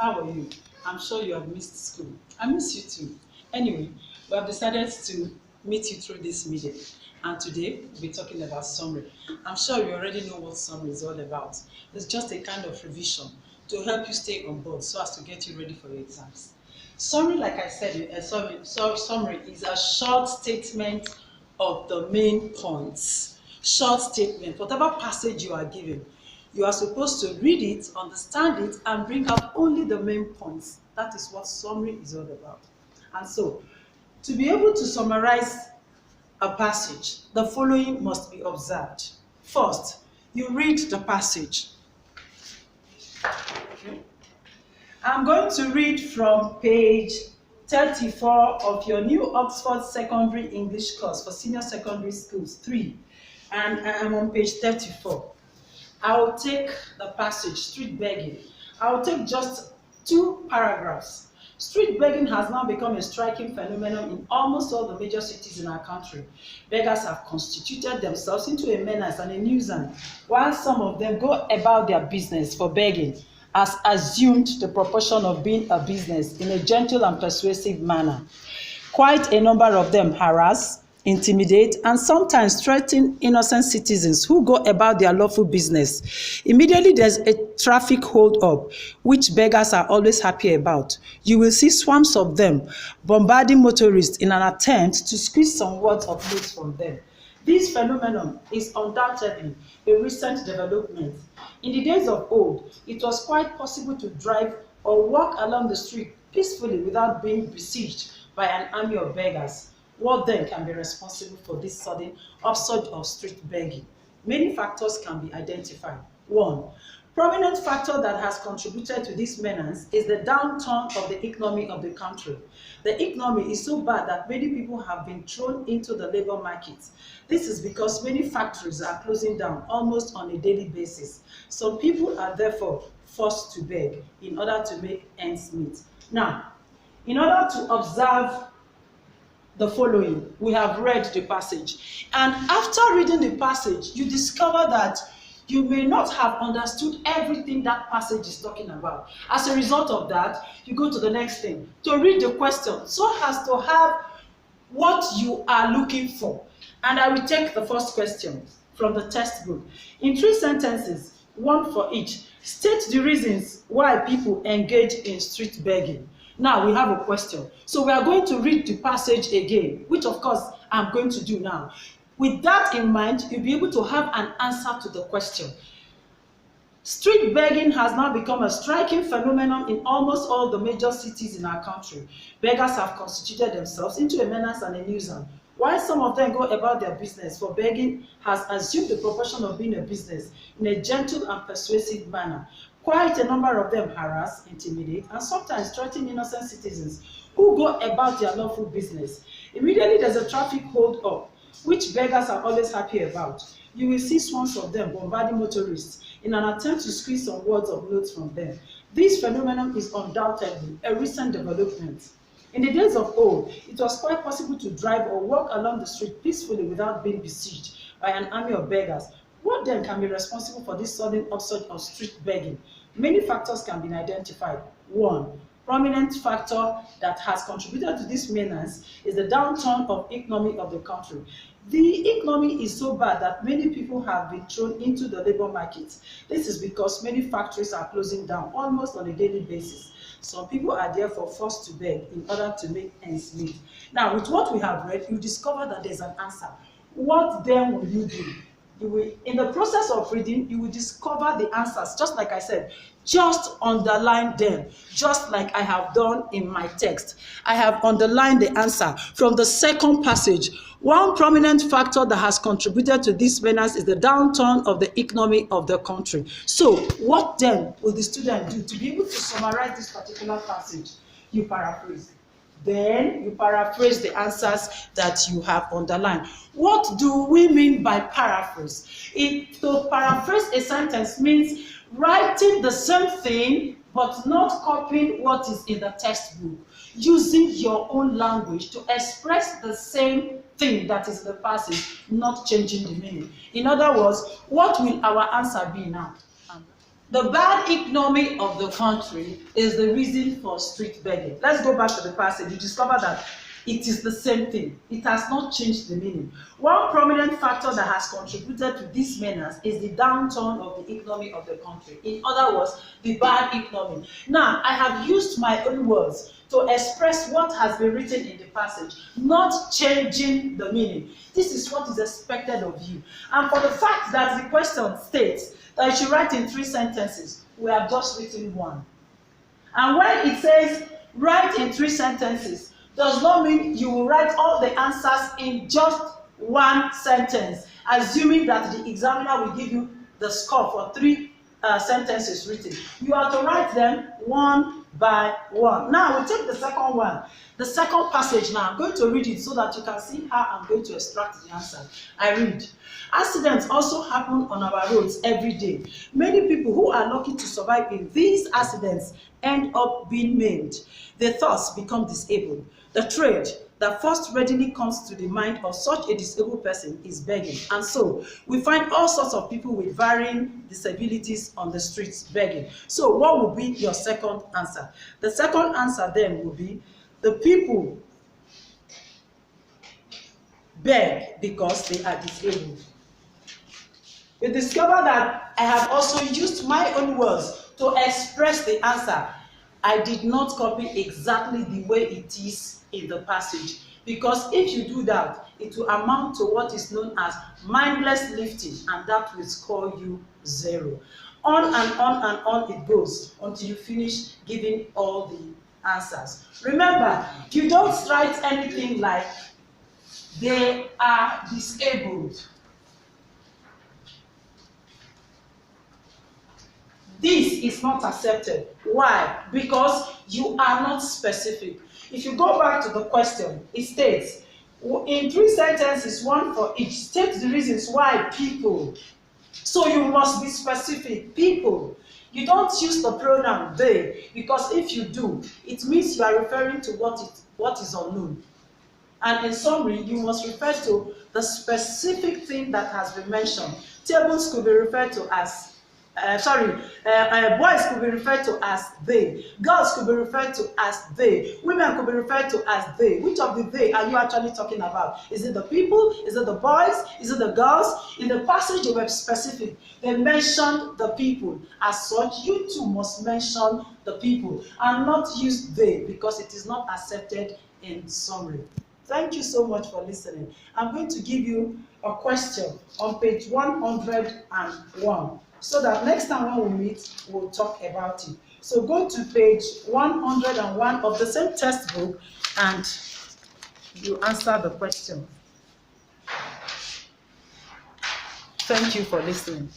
How are you? I'm sure you have missed school. I miss you too. Anyway, we have decided to meet you through this meeting. And today, we'll be talking about summary. I'm sure you already know what summary is all about. It's just a kind of revision to help you stay on board so as to get you ready for your exams. Summary, like I said, summary is a short statement of the main points. Short statement, whatever passage you are given, you are supposed to read it, understand it, and bring out only the main points. That is what summary is all about. And so, to be able to summarize a passage, the following must be observed. First, you read the passage. Okay. I'm going to read from page 34 of your new Oxford Secondary English course for senior secondary schools 3, and I am on page 34. I will take the passage, street begging. I will take just 2 paragraphs. Street begging has now become a striking phenomenon in almost all the major cities in our country. Beggars have constituted themselves into a menace and a nuisance, while some of them go about their business for begging has assumed the proportion of being a business in a gentle and persuasive manner. Quite a number of them harass, intimidate, and sometimes threaten innocent citizens who go about their lawful business. Immediately there's a traffic hold-up, which beggars are always happy about. You will see swarms of them bombarding motorists in an attempt to squeeze some words of notes from them. This phenomenon is undoubtedly a recent development. In the days of old, it was quite possible to drive or walk along the street peacefully without being besieged by an army of beggars. What then can be responsible for this sudden upsurge of street begging? Many factors can be identified. 1. Prominent factor that has contributed to this menace is the downturn of the economy of the country. The economy is so bad that many people have been thrown into the labor market. This is because many factories are closing down almost on a daily basis. Some people are therefore forced to beg in order to make ends meet. Now, in order to observe the following, we have read the passage. And after reading the passage, you discover that you may not have understood everything that passage is talking about. As a result of that, you go to the next thing, to read the question, so as to have what you are looking for. And I will take the first question from the textbook. In 3 sentences, 1 for each, state the reasons why people engage in street begging. Now we have a question. So we are going to read the passage again, which of course I'm going to do now. With that in mind, you'll be able to have an answer to the question. Street begging has now become a striking phenomenon in almost all the major cities in our country. Beggars have constituted themselves into a menace and a nuisance. While some of them go about their business, for begging has assumed the proportion of being a business in a gentle and persuasive manner. Quite a number of them harass, intimidate, and sometimes threaten innocent citizens who go about their lawful business. Immediately there's a traffic hold-up, which beggars are always happy about. You will see swarms of them bombarding motorists in an attempt to squeeze some words of notes from them. This phenomenon is undoubtedly a recent development. In the days of old, it was quite possible to drive or walk along the street peacefully without being besieged by an army of beggars. What then can be responsible for this sudden upsurge of street begging? Many factors can be identified. 1. Prominent factor that has contributed to this menace is the downturn of economy of the country. The economy is so bad that many people have been thrown into the labor market. This is because many factories are closing down almost on a daily basis. Some people are therefore forced to beg in order to make ends meet. Now, with what we have read, you discover that there's an answer. What then will you do? In the process of reading, you will discover the answers, just like I said. Just underline them, just like I have done in my text. I have underlined the answer from the second passage. One prominent factor that has contributed to this menace is the downturn of the economy of the country. So, what then will the student do to be able to summarize this particular passage? You paraphrase. Then you paraphrase the answers that you have underlined. What do we mean by paraphrase? To paraphrase a sentence means writing the same thing but not copying what is in the textbook, using your own language to express the same thing that is in the passage, not changing the meaning. In other words, what will our answer be now? The bad economy of the country is the reason for street begging. Let's go back to the passage. You discover that it is the same thing. It has not changed the meaning. One prominent factor that has contributed to this menace is the downturn of the economy of the country. In other words, the bad economy. Now, I have used my own words to express what has been written in the passage, not changing the meaning. This is what is expected of you. And for the fact that the question states that you should write in 3 sentences, we have just written 1. And when it says write in 3 sentences, does not mean you will write all the answers in just 1 sentence, assuming that the examiner will give you the score for 3 sentences written. You are to write them one by one. Now we'll take the second one. The second passage now, I'm going to read it so that you can see how I'm going to extract the answer. I read. Accidents also happen on our roads every day. Many people who are lucky to survive in these accidents end up being maimed. They thus become disabled. The trade that first readily comes to the mind of such a disabled person is begging. And so we find all sorts of people with varying disabilities on the streets begging. So what will be your second answer? The second answer then will be the people beg because they are disabled. You discover that I have also used my own words to express the answer. I did not copy exactly the way it is in the passage, because if you do that, it will amount to what is known as mindless lifting, and that will score you 0. On and on it goes until you finish giving all the answers. Remember, you don't write anything like they are disabled. This is not accepted. Why? Because you are not specific. If you go back to the question, it states, in 3 sentences, 1 for each, state the reasons why people. So you must be specific. People. You don't use the pronoun they, because if you do, it means you are referring to what is unknown. And in summary, you must refer to the specific thing that has been mentioned. Tables could be referred to as boys could be referred to as they. Girls could be referred to as they. Women could be referred to as they. Which of the they are you actually talking about? Is it the people? Is it the boys? Is it the girls? In the passage, they were specific. They mentioned the people. As such, you too must mention the people and not use they, because it is not accepted in summary. Thank you so much for listening. I'm going to give you a question on page 101. So that next time when we meet, we'll talk about it. So go to page 101 of the same textbook and you answer the question. Thank you for listening.